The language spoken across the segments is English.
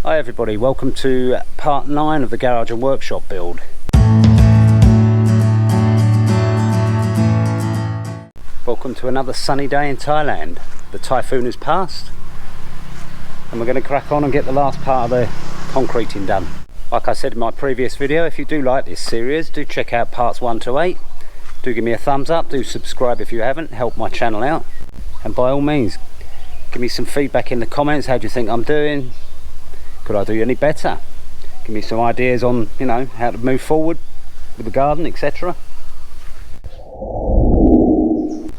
Hi everybody, welcome to part 9 of the garage and workshop build. Welcome to another sunny day in Thailand. The typhoon has passed and we're going to crack on and get the last part of the concreting done. Like I said in my previous video, if you do like this series, do check out parts 1 to 8. Do give me a thumbs up, do subscribe if you haven't, help my channel out. And by all means, give me some feedback in the comments. How do you think I'm doing? Could I do any better? Give me some ideas on, you know, how to move forward with the garden, etc. Well,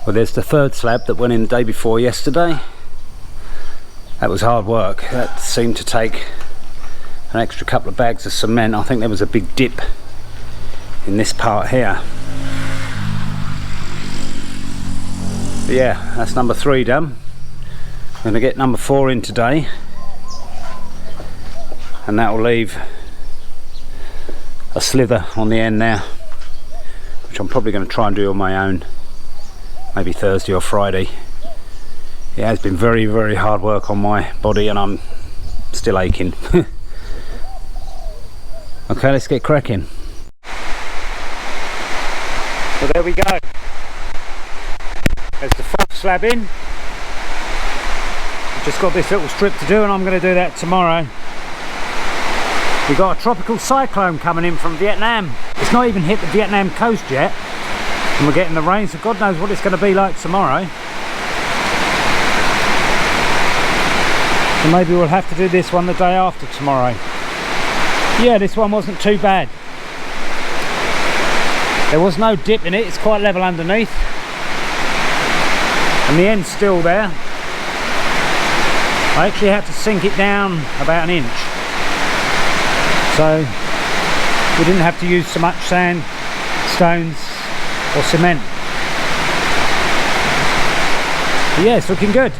there's the third slab that went in the day before yesterday. That was hard work. That seemed to take an extra couple of bags of cement. I think there was a big dip in this part here. But yeah, that's number 3 done. I'm going to get number 4 in today. And that will leave a slither on the end there, which I'm probably going to try and do on my own, maybe Thursday or Friday. It has been very, very hard work on my body and I'm still aching. Okay, let's get cracking. So there we go. There's the 4th slab in. I've just got this little strip to do and I'm going to do that tomorrow. We've got a tropical cyclone coming in from Vietnam. It's not even hit the Vietnam coast yet and we're getting the rain, so God knows what it's going to be like tomorrow. So maybe we'll have to do this one the day after tomorrow. Yeah, this one wasn't too bad. There was no dip in it, it's quite level underneath. And the end's still there. I actually had to sink it down about an inch. So we didn't have to use so much sand, stones or cement. But yeah, it's looking good.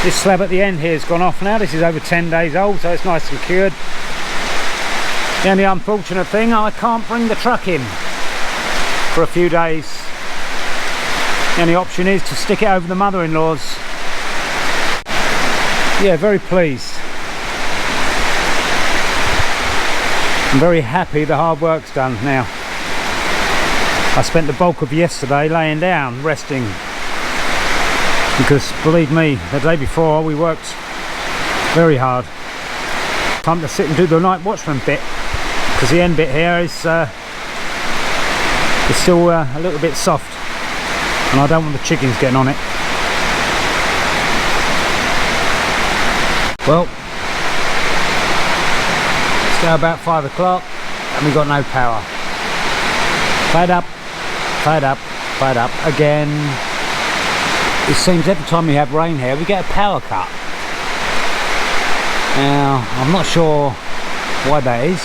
This slab at the end here has gone off now. This is over 10 days old, so it's nice and cured. The only unfortunate thing, I can't bring the truck in for a few days. The only option is to stick it over the mother-in-law's. Yeah, very pleased. I'm very happy the hard work's done now. I spent the bulk of yesterday laying down, resting. Because believe me, the day before we worked very hard. Time to sit and do the night watchman bit. Because the end bit here is still a little bit soft. And I don't want the chickens getting on it. Well, it's now about 5 o'clock and we've got no power. Fade up, fade up, fade up again. It seems every time we have rain here we get a power cut. Now, I'm not sure why that is.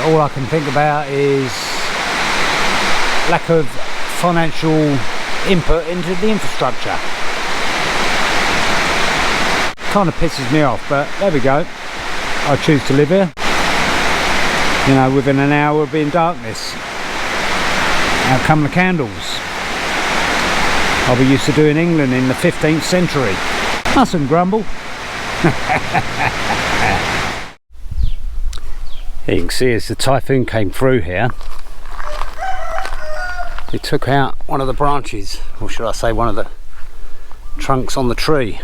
All I can think about is lack of financial input into the infrastructure. Kind of pisses me off, but there we go. I choose to live here. You know, within an hour we'll be in darkness. Out come the candles. I'll be used to doing England in the 15th century. Mustn't grumble. You can see as the typhoon came through here, it took out one of the branches, or should I say one of the trunks on the tree.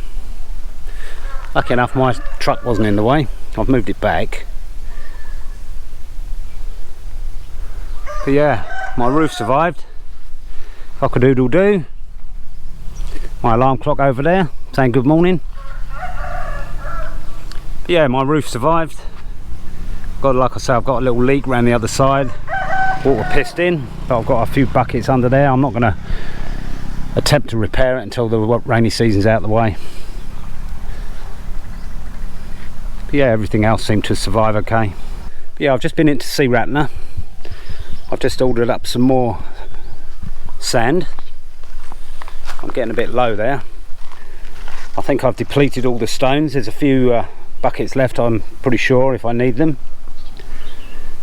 Lucky enough my truck wasn't in the way. I've moved it back. But yeah, my roof survived. Cock-a-doodle-doo. My alarm clock over there saying good morning. But yeah, my roof survived. Like I say, I've got a little leak around the other side. Water pissed in, but I've got a few buckets under there. I'm not going to attempt to repair it until the rainy season's out of the way. But yeah, everything else seemed to survive okay. But yeah, I've just been in to see Ratner. I've just ordered up some more sand. I'm getting a bit low there. I think I've depleted all the stones. There's a few buckets left, I'm pretty sure, if I need them.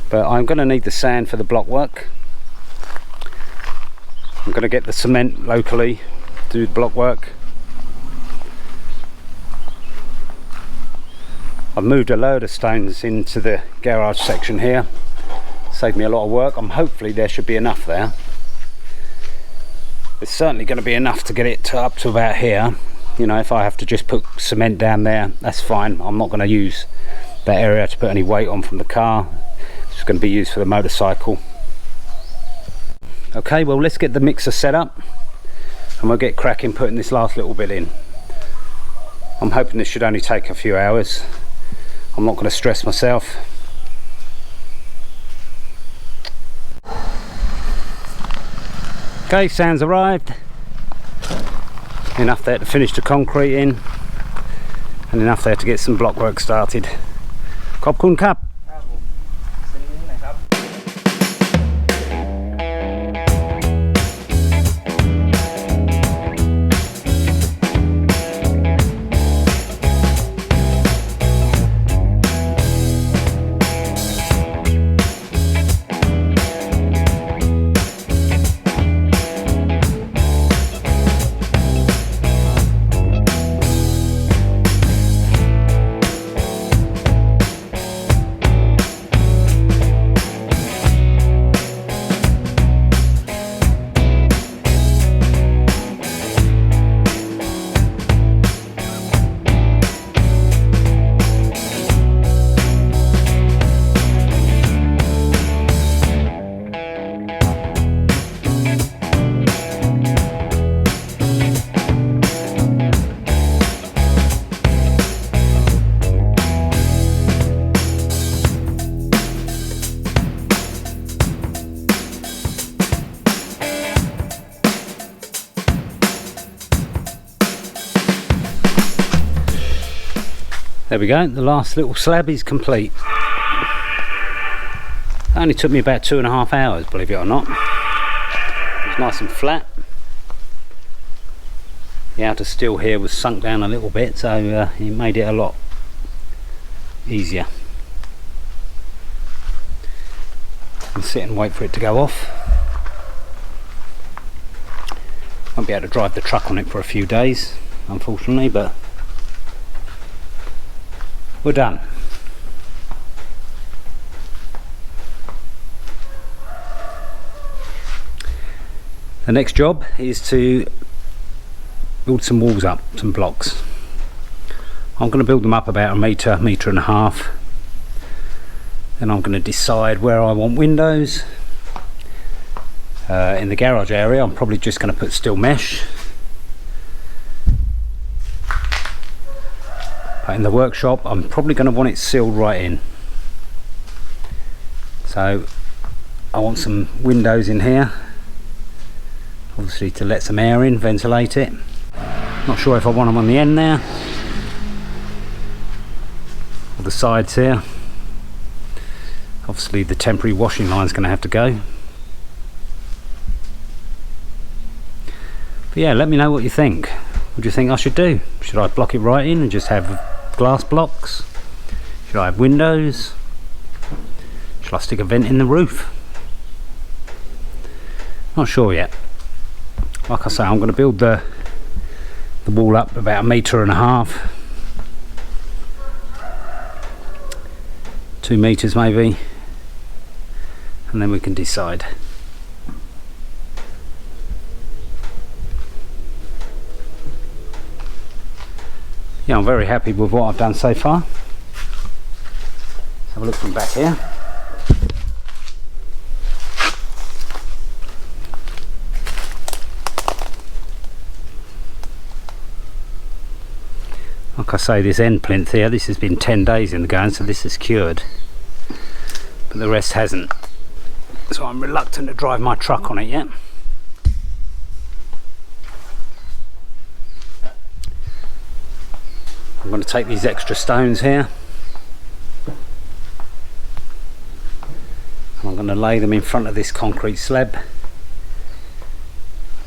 But I'm going to need the sand for the block work. I'm going to get the cement locally, do the block work. I've moved a load of stones into the garage section here, saved me a lot of work. Hopefully there should be enough there. It's certainly going to be enough to get it up to about here. You know, if I have to just put cement down there, that's fine. I'm not going to use that area to put any weight on from the car. It's just going to be used for the motorcycle. Okay, well, let's get the mixer set up and we'll get cracking putting this last little bit in. I'm hoping this should only take a few hours. I'm not going to stress myself. Okay, sand's arrived. Enough there to finish the concrete in, and enough there to get some block work started. ขอบคุณครับ There we go, the last little slab is complete. It only took me about 2.5 hours, believe it or not. It was nice and flat. The outer steel here was sunk down a little bit, so it made it a lot easier. And sit and wait for it to go off. Won't be able to drive the truck on it for a few days, unfortunately, but we're done. The next job is to build some walls up, some blocks. I'm going to build them up about a metre, metre and a half. Then I'm going to decide where I want windows. In the garage area I'm probably just going to put steel mesh. In the workshop I'm probably going to want it sealed right in, so I want some windows in here, obviously to let some air in, ventilate it. Not sure if I want them on the end there or the sides here. Obviously the temporary washing line is going to have to go, but yeah, let me know what you think. What do you think I should do? Should I block it right in and just have glass blocks? Should I have windows? Should I stick a vent in the roof? Not sure yet. Like I say, I'm going to build the wall up about 1.5 meters, 2 meters maybe, and then we can decide. Yeah, I'm very happy with what I've done so far. Let's have a look from back here. Like I say, this end plinth here, this has been 10 days in the going, so this is cured, but the rest hasn't, so I'm reluctant to drive my truck on it yet. I'm going to take these extra stones here and I'm going to lay them in front of this concrete slab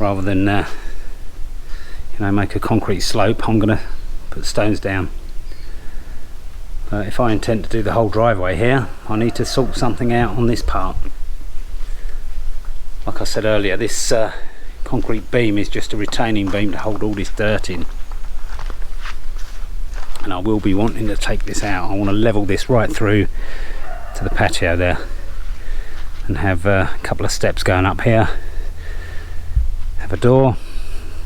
rather than you know, make a concrete slope. I'm going to put stones down. But if I intend to do the whole driveway here, I need to sort something out on this part. Like I said earlier, this concrete beam is just a retaining beam to hold all this dirt in. And I will be wanting to take this out. I want to level this right through to the patio there and have a couple of steps going up here, have a door,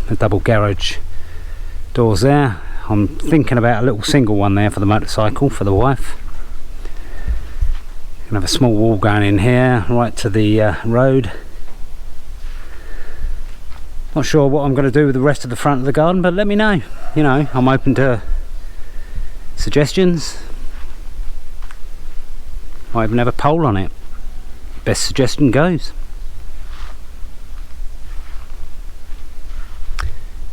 a double garage doors there. I'm thinking about a little single one there for the motorcycle for the wife. Gonna have a small wall going in here right to the road. Not sure what I'm going to do with the rest of the front of the garden, but let me know. You know, I'm open to suggestions. I even have a poll on it. Best suggestion goes.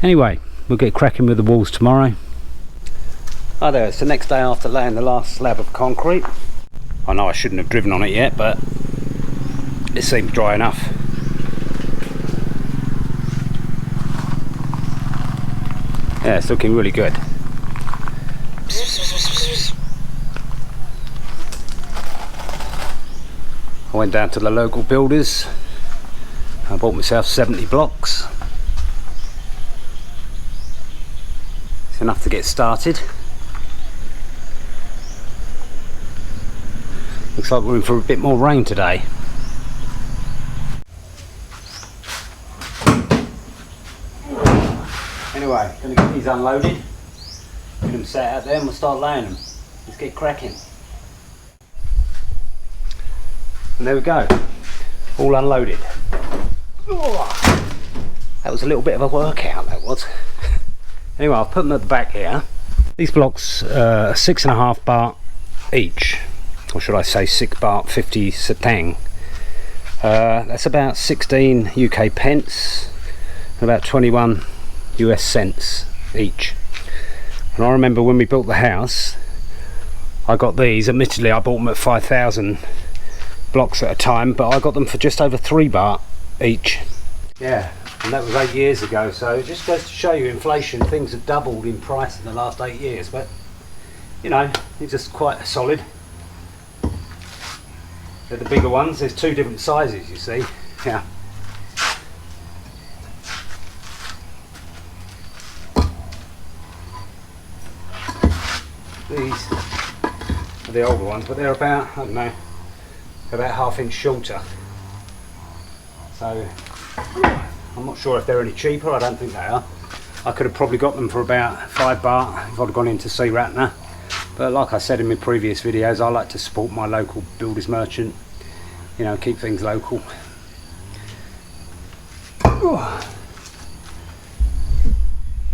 Anyway, we'll get cracking with the walls tomorrow. Hi there, it's the next day after laying the last slab of concrete. I know I shouldn't have driven on it yet, but it seems dry enough. Yeah, it's looking really good. I went down to the local builders. I bought myself 70 blocks. It's enough to get started. Looks like we're in for a bit more rain today. Anyway, gonna get these unloaded, get them set out there and we'll start laying them. Let's get cracking. And there we go, all unloaded. That was a little bit of a workout, that was. Anyway, I've put them at the back here. These blocks are 6.5 baht each, or should I say 6 baht 50 satang. That's about 16 UK pence and about 21 US cents each. And I remember when we built the house, I got these. Admittedly, I bought them at 5,000 blocks at a time, but I got them for just over 3 baht each. Yeah, and that was 8 years ago, so it just goes to show you inflation. Things have doubled in price in the last 8 years, but you know, it's just quite solid. They're the bigger ones. There's two different sizes, you see. Yeah. These are the older ones, but they're about, I don't know, about ½ inch shorter. So I'm not sure if they're any cheaper. I don't think they are. I could have probably got them for about 5 baht if I'd have gone into Sea Ratner. But like I said in my previous videos, I like to support my local builders merchant. You know, keep things local.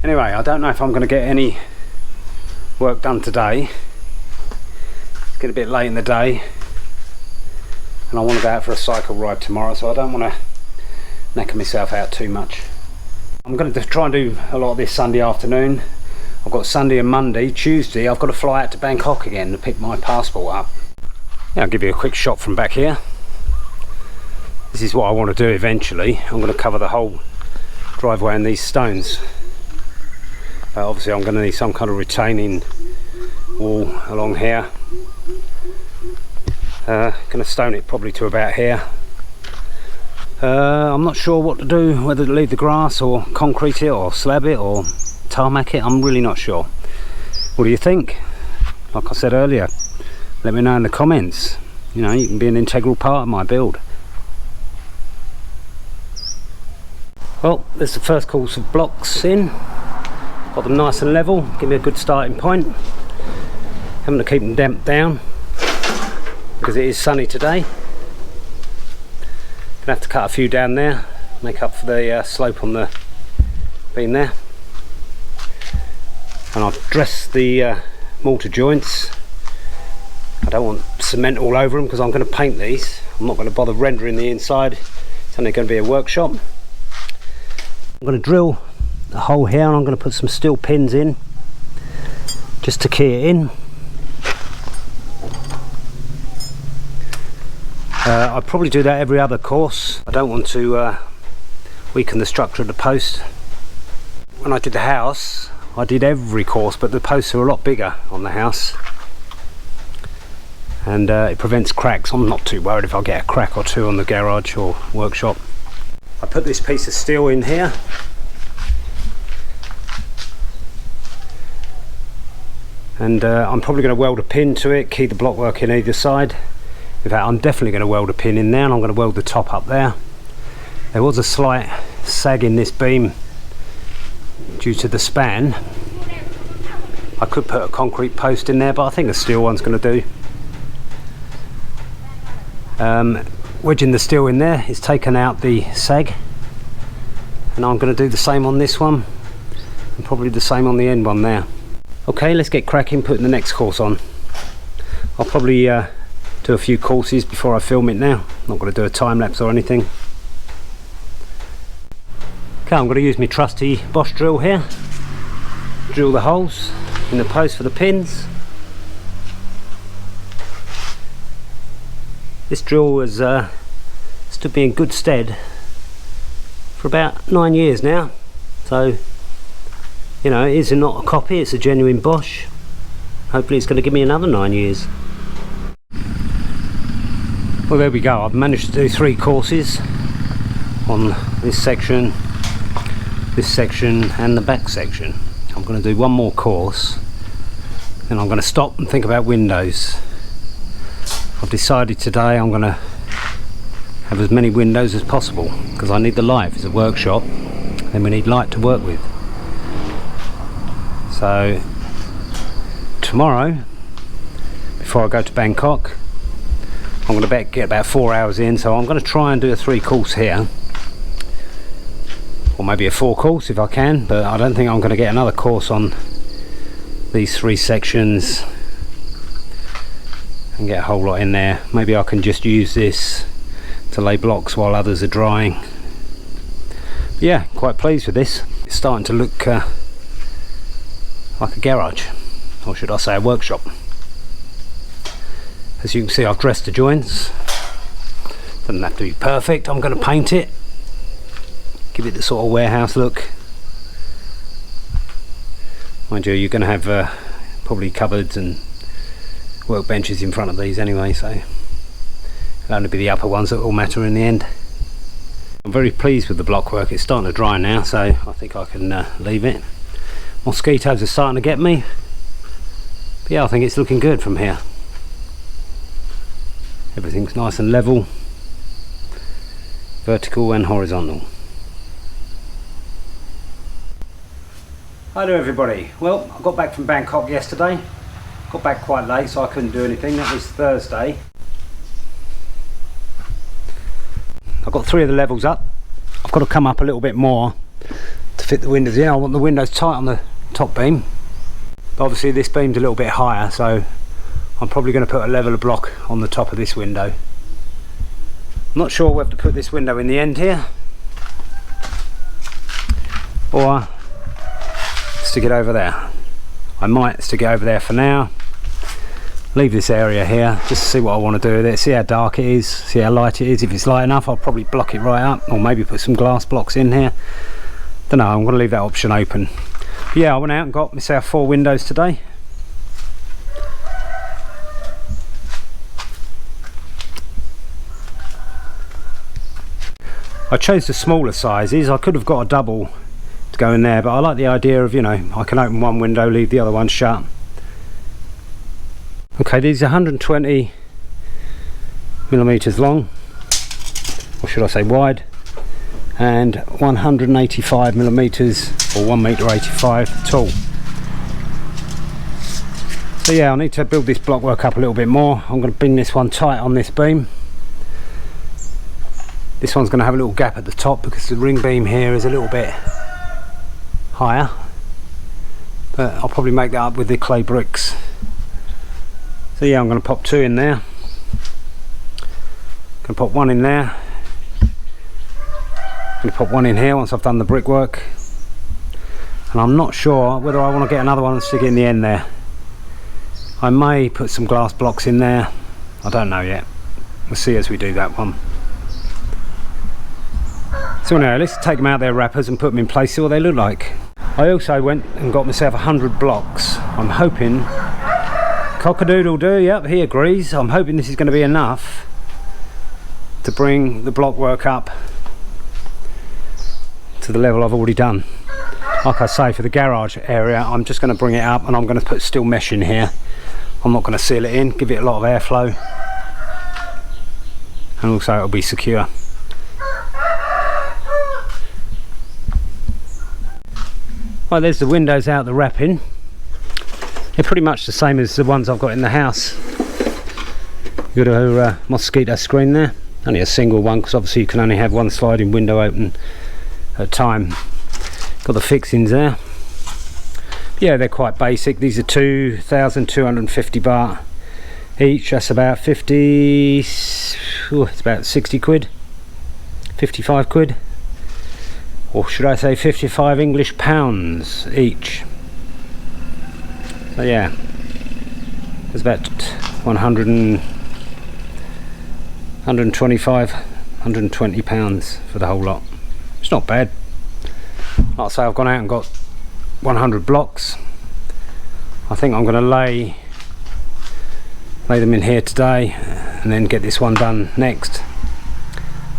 Anyway, I don't know if I'm going to get any work done today. It's getting a bit late in the day and I want to go out for a cycle ride tomorrow, so I don't want to knacker myself out too much. I'm going to try and do a lot of this Sunday afternoon. I've got Sunday and Monday. Tuesday I've got to fly out to Bangkok again to pick my passport up. Yeah, I'll give you a quick shot from back here. This is what I want to do eventually. I'm going to cover the whole driveway in these stones. Obviously I'm going to need some kind of retaining wall along here. Going to stone it probably to about here. I'm not sure what to do, whether to leave the grass or concrete it or slab it or tarmac it. I'm really not sure. What do you think? Like I said earlier, let me know in the comments. You know, you can be an integral part of my build. Well, there's the first course of blocks in. Got them nice and level, give me a good starting point. Having to keep them damped down because it is sunny today. Gonna have to cut a few down there, make up for the slope on the beam there. And I've dressed the mortar joints. I don't want cement all over them because I'm going to paint these. I'm not going to bother rendering the inside. It's only going to be a workshop. I'm going to drill the hole here and I'm going to put some steel pins in just to key it in. I'd probably do that every other course. I don't want to weaken the structure of the post. When I did the house, I did every course, but the posts are a lot bigger on the house and it prevents cracks. I'm not too worried if I get a crack or two on the garage or workshop. I put this piece of steel in here. And I'm probably going to weld a pin to it, keep the blockwork in either side. In fact, I'm definitely going to weld a pin in there, and I'm going to weld the top up there. There was a slight sag in this beam due to the span. I could put a concrete post in there, but I think a steel one's going to do. Wedging the steel in there is taken out the sag, and I'm going to do the same on this one, and probably the same on the end one there. Okay, let's get cracking, putting the next course on. I'll probably do a few courses before I film it now. I'm not going to do a time lapse or anything. Okay, I'm going to use my trusty Bosch drill here. Drill the holes in the post for the pins. This drill has stood me in good stead for about 9 years now. So, you know, it is not a copy, it's a genuine Bosch. Hopefully it's going to give me another 9 years. Well, there we go. I've managed to do 3 courses on this section, and the back section. I'm going to do one more course, and I'm going to stop and think about windows. I've decided today I'm going to have as many windows as possible, because I need the light. It's a workshop, and we need light to work with. So tomorrow, before I go to Bangkok, I'm going to get about 4 hours in, so I'm going to try and do a 3 course here, or maybe a 4 course if I can, but I don't think I'm going to get another course on these 3 sections and get a whole lot in there. Maybe I can just use this to lay blocks while others are drying. But yeah, quite pleased with this. It's starting to look like a garage, or should I say a workshop. As you can see, I've dressed the joints. Doesn't have to be perfect. I'm going to paint it, give it the sort of warehouse look. Mind you, you're going to have probably cupboards and workbenches in front of these anyway, so it'll only be the upper ones that will matter in the end. I'm very pleased with the block work. It's starting to dry now, so I think I can leave it. Mosquitoes are starting to get me, but yeah, I think it's looking good from here. Everything's nice and level, vertical and horizontal. Hi there everybody. Well, I got back from Bangkok yesterday. Got back quite late, so I couldn't do anything. That was Thursday. I've got 3 of the levels up. I've got to come up a little bit more to fit the windows in. I want the windows tight on the top beam, but obviously this beam's a little bit higher, so I'm probably going to put a leveler block on the top of this window. I'm not sure whether to put this window in the end here or stick it over there. I might stick it over there for now, leave this area here just to see what I want to do with it, see how dark it is, see how light it is. If it's light enough, I'll probably block it right up, or maybe put some glass blocks in here. Don't know, I'm going to leave that option open. But yeah, I went out and got myself 4 windows today. I chose the smaller sizes. I could have got a double to go in there, but I like the idea of, you know, I can open one window, leave the other one shut. Okay, these are 120 millimeters long, or should I say wide, and 185 millimeters, or 1.85 m tall. So yeah, I need to build this blockwork up a little bit more. I'm going to bring this one tight on this beam. This one's going to have a little gap at the top because the ring beam here is a little bit higher, but I'll probably make that up with the clay bricks. So yeah, I'm going to pop 2 in there. Going to pop 1 in there. Going to pop 1 in here once I've done the brickwork. And I'm not sure whether I want to get another one and stick it in the end there. I may put some glass blocks in there. I don't know yet. We'll see as we do that one. So now let's take them out their wrappers and put them in place, see what they look like. I also went and got myself 100 blocks. I'm hoping, cock-a-doodle-doo, yep, he agrees. I'm hoping this is going to be enough to bring the block work up to the level I've already done. Like I say, for the garage area, I'm just going to bring it up and I'm going to put steel mesh in here. I'm not going to seal it in, give it a lot of airflow, and also it'll be secure. Right, there's the windows out the wrapping. They're pretty much the same as the ones I've got in the house. You've got a mosquito screen there, only a single one because obviously you can only have one sliding window open at a time. Got the fixings there. Yeah, they're quite basic. These are 2,250 baht each. That's about 50, it's about 60 quid, 55 quid. Or should I say 55 English pounds each. So yeah, it's about 125, 120 pounds for the whole lot. It's not bad. Like I say, I've gone out and got 100 blocks. I think I'm going to lay them in here today and then get this one done next.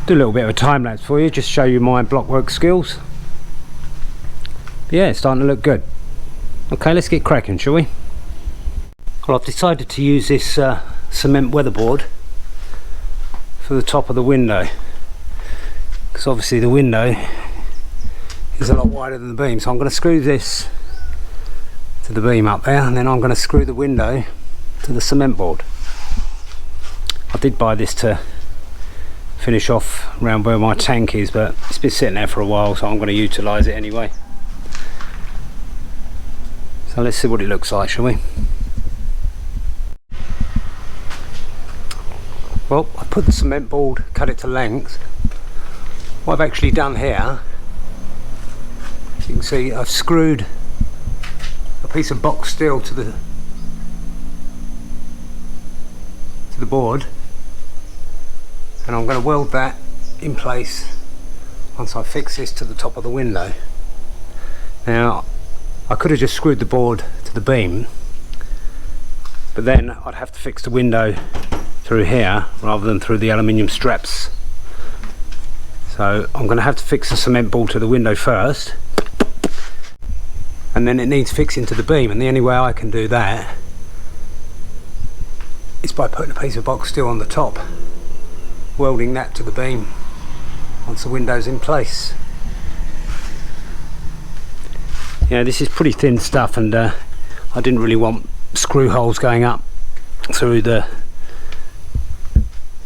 Do a little bit of a time lapse for you, just show you my blockwork skills. But yeah, it's starting to look good. Okay, let's get cracking, shall we? Well, I've decided to use this cement weatherboard for the top of the window, because obviously the window is a lot wider than the beam. So I'm going to screw this to the beam up there, and then I'm going to screw the window to the cement board. I did buy this to finish off around where my tank is, but it's been sitting there for a while, so I'm going to utilise it anyway. So let's see what it looks like, shall we? Well, I put the cement board, cut it to length. What I've actually done here, as you can see, I've screwed a piece of box steel to the board, and I'm going to weld that in place once I fix this to the top of the window. Now, I could have just screwed the board to the beam, but then I'd have to fix the window through here rather than through the aluminium straps. So I'm going to have to fix the cement board to the window first, and then it needs fixing to the beam, and the only way I can do that is by putting a piece of box steel on the top, welding that to the beam once the window's in place. Yeah, this is pretty thin stuff, and I didn't really want screw holes going up through the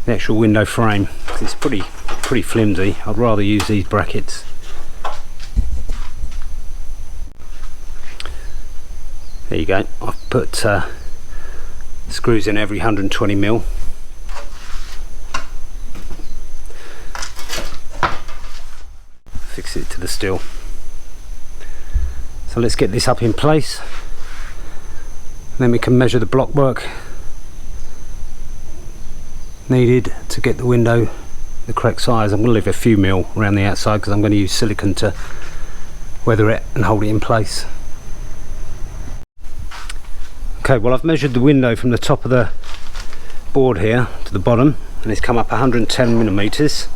actual window frame, because it's pretty flimsy. I'd rather use these brackets. There you go. I've put screws in every 120mm. Fix it to the steel. So let's get this up in place, and then we can measure the blockwork needed to get the window the correct size. I'm going to leave a few mil around the outside because I'm going to use silicone to weather it and hold it in place. Okay, well, I've measured the window from the top of the board here to the bottom, and it's come up 110mm.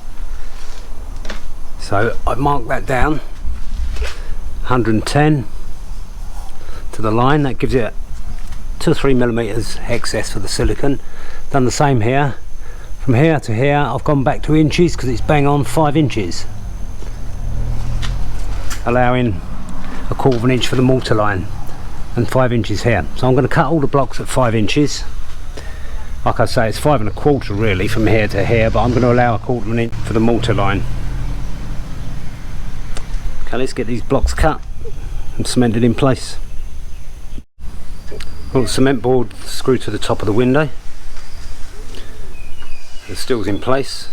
So I've marked that down, 110 to the line. That gives it 2 or 3mm excess for the silicone. Done the same here. From here to here I've gone back to inches because it's bang on 5 inches, allowing a 1/4 inch for the mortar line and 5 inches here. So I'm going to cut all the blocks at 5 inches. Like I say, it's 5 1/4 really from here to here, but I'm going to allow a 1/4 inch for the mortar line. Okay, let's get these blocks cut and cemented in place. Well, the cement board screwed to the top of the window. The steel's in place,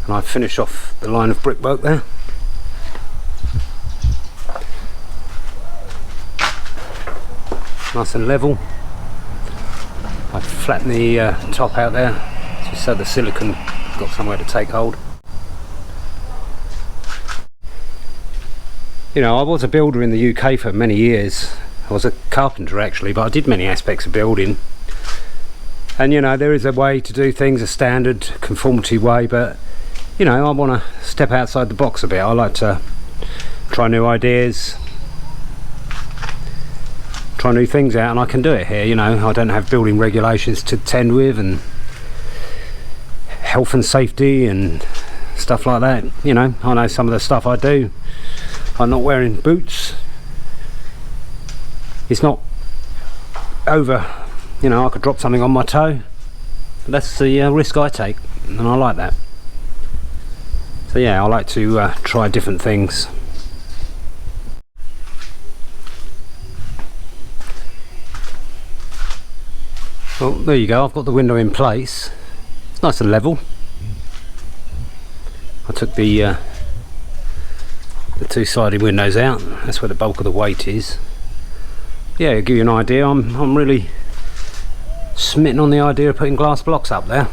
and I finish off the line of brickwork there. Nice and level. I flatten the top out there just so the silicone got somewhere to take hold. You know, I was a builder in the UK for many years. I was a carpenter actually, but I did many aspects of building. And you know, there is a way to do things, a standard conformity way, but you know, I want to step outside the box a bit. I like to try new ideas, try new things out, and I can do it here. You know, I don't have building regulations to tend with, and health and safety and stuff like that. You know, I know some of the stuff I do. I'm not wearing boots. It's not over, you know, I could drop something on my toe. But that's the risk I take, and I like that. So yeah, I like to try different things. Well, there you go, I've got the window in place. It's nice and level. I took the two-sided windows out. That's where the bulk of the weight is. Yeah, to give you an idea, I'm really smitten on the idea of putting glass blocks up there.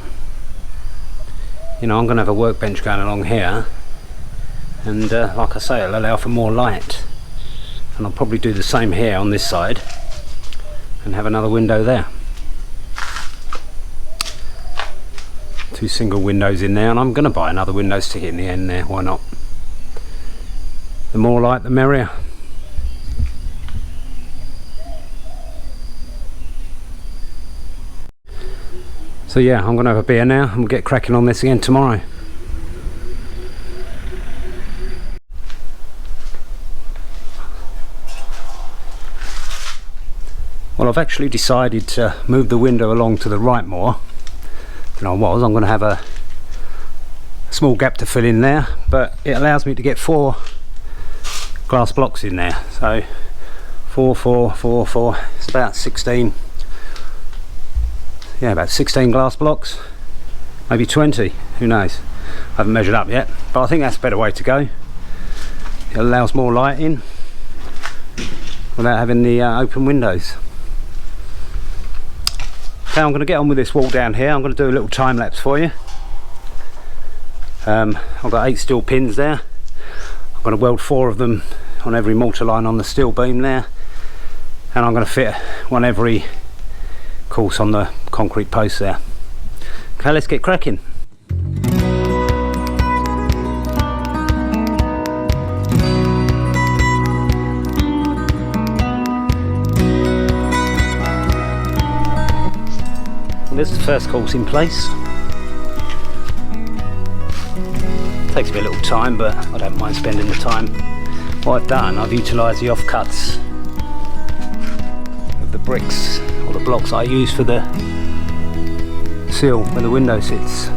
You know, I'm going to have a workbench going along here, and like I say, it'll allow for more light. And I'll probably do the same here on this side and have another window there. Two single windows in there, and I'm going to buy another window, stick it in the end there, why not? The more light the merrier. So yeah, I'm going to have a beer now and we'll get cracking on this again tomorrow. Well, I've actually decided to move the window along to the right more than I was. I'm going to have a small gap to fill in there, but it allows me to get 4 glass blocks in there. So 4, 4, 4, 4, it's about 16. Yeah, about 16 glass blocks, maybe 20, who knows. I haven't measured up yet, but I think that's a better way to go. It allows more light in without having the open windows. Okay, I'm going to get on with this wall down here. I'm going to do a little time lapse for you. I've got 8 steel pins there. I'm going to weld 4 of them on every mortar line on the steel beam there, and I'm going to fit one every course on the concrete post there. Okay, let's get cracking. Well, this is the first course in place. Takes me a little time, but I don't mind spending the time. What I've done, I've utilised the offcuts of the bricks or the blocks I use for the sill where the window sits.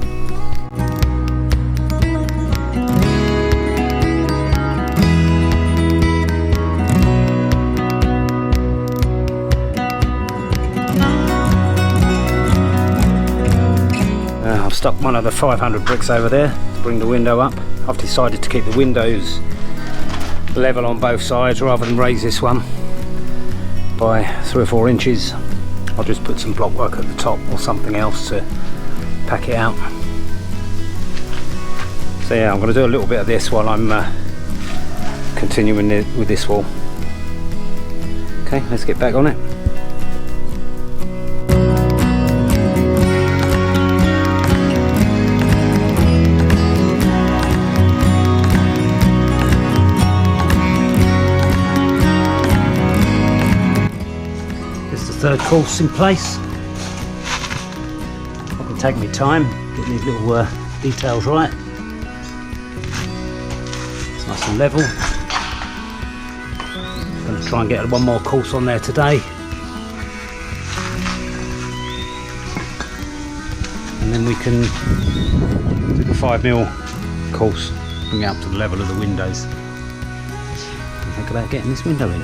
I've stuck one of the 500 bricks over there to bring the window up. I've decided to keep the windows level on both sides rather than raise this one by 3 or 4 inches. I'll just put some block work at the top or something else to pack it out. So yeah, I'm going to do a little bit of this while I'm continuing with this wall. Okay, let's get back on it. Third course in place. I can take my time getting these little details right. It's nice and level. I'm going to try and get one more course on there today, and then we can do the 5mm course, bring it up to the level of the windows, and think about getting this window in.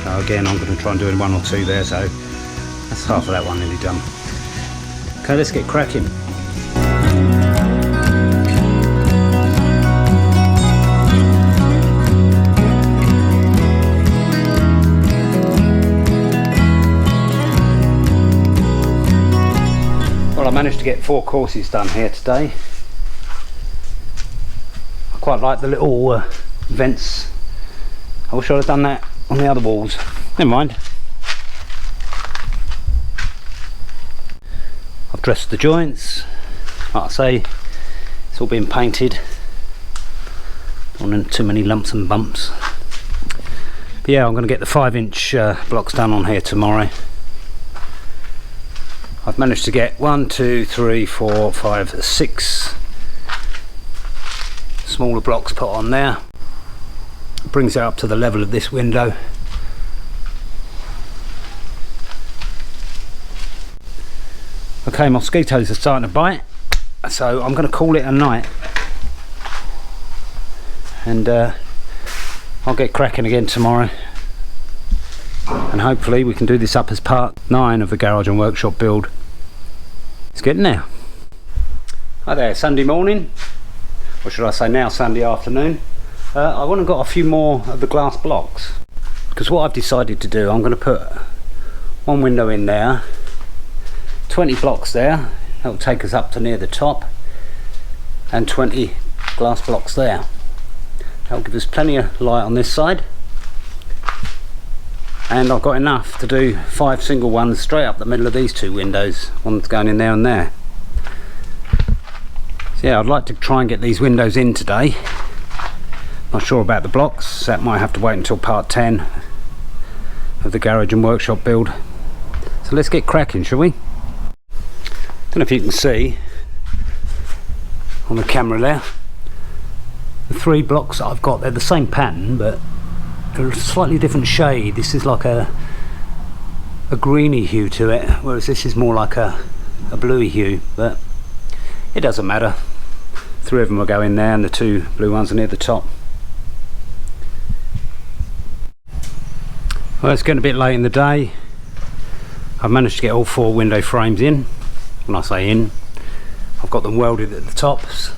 Again, I'm going to try and do 1 or 2 there, so that's half of that one nearly done. Okay, let's get cracking. Well, I managed to get 4 courses done here today. I quite like the little vents. I wish I'd have done that on the other walls. Never mind. I've dressed the joints, Like I say, it's all been painted. Don't want too many lumps and bumps. But yeah, I'm going to get the 5-inch blocks done on here tomorrow. I've managed to get 1, 2, 3, 4, 5, 6 smaller blocks put on there. It brings it up to the level of this window. Okay, mosquitoes are starting to bite, so I'm going to call it a night, and I'll get cracking again tomorrow, and hopefully we can do this up as part 9 of the garage and workshop build. It's getting there. Hi there, Sunday morning, or should I say now Sunday afternoon. I want to got a few more of the glass blocks, because what I've decided to do, I'm going to put one window in there, 20 blocks there, that'll take us up to near the top, and 20 glass blocks there. That'll give us plenty of light on this side, and I've got enough to do 5 single ones straight up the middle of these 2 windows, one's going in there and there. So yeah, I'd like to try and get these windows in today. Not sure about the blocks, that might have to wait until part 10 of the garage and workshop build. So let's get cracking, shall we? Don't know if you can see on the camera there, the 3 blocks that I've got, they're the same pattern but they're a slightly different shade. This is like a greeny hue to it, whereas this is more like a bluey hue, but it doesn't matter. 3 of them will go in there and the 2 blue ones are near the top. Well, it's getting a bit late in the day. I've managed to get all 4 window frames in. When I say in, I've got them welded at the tops.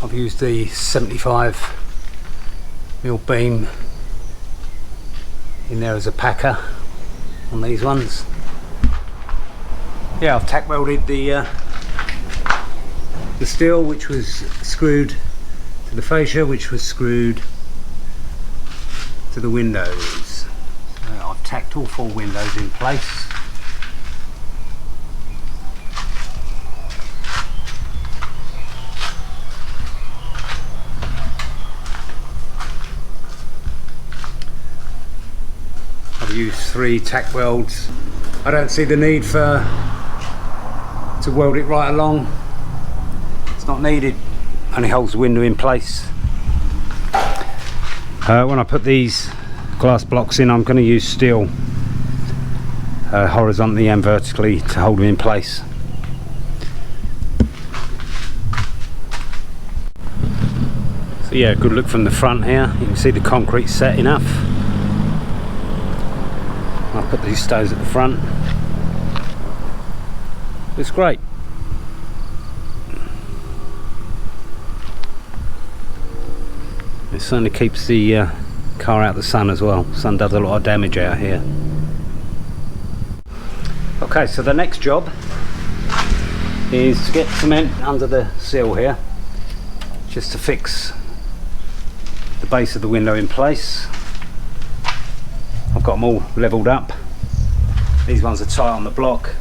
I've used the 75mm beam in there as a packer on these ones. Yeah, I've tack welded the steel, which was screwed to the fascia, which was screwed to the windows. So I've tacked all 4 windows in place. Use 3 tack welds. I don't see the need to weld it right along. It's not needed, only holds the window in place. When I put these glass blocks in, I'm going to use steel horizontally and vertically to hold them in place. So yeah, good look from the front here. You can see the concrete set enough. I'll put these stoves at the front. It's great. It certainly keeps the car out of the sun as well. Sun does a lot of damage out here. Okay, so the next job is to get cement under the sill here, just to fix the base of the window in place. I've got them all levelled up. These ones are tight on the block.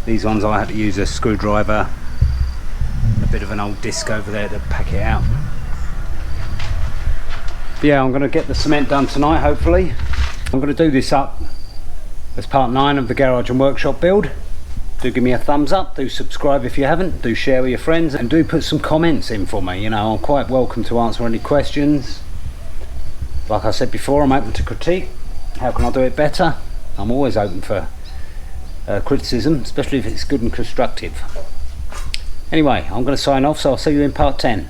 These ones I had to use a screwdriver, a bit of an old disc over there to pack it out. But yeah, I'm going to get the cement done tonight, hopefully. I'm going to do this up as part 9 of the garage and workshop build. Do give me a thumbs up, do subscribe if you haven't, do share with your friends, and do put some comments in for me. You know, I'm quite welcome to answer any questions. Like I said before, I'm open to critique. How can I do it better? I'm always open for criticism, especially if it's good and constructive. Anyway, I'm going to sign off, so I'll see you in part 10.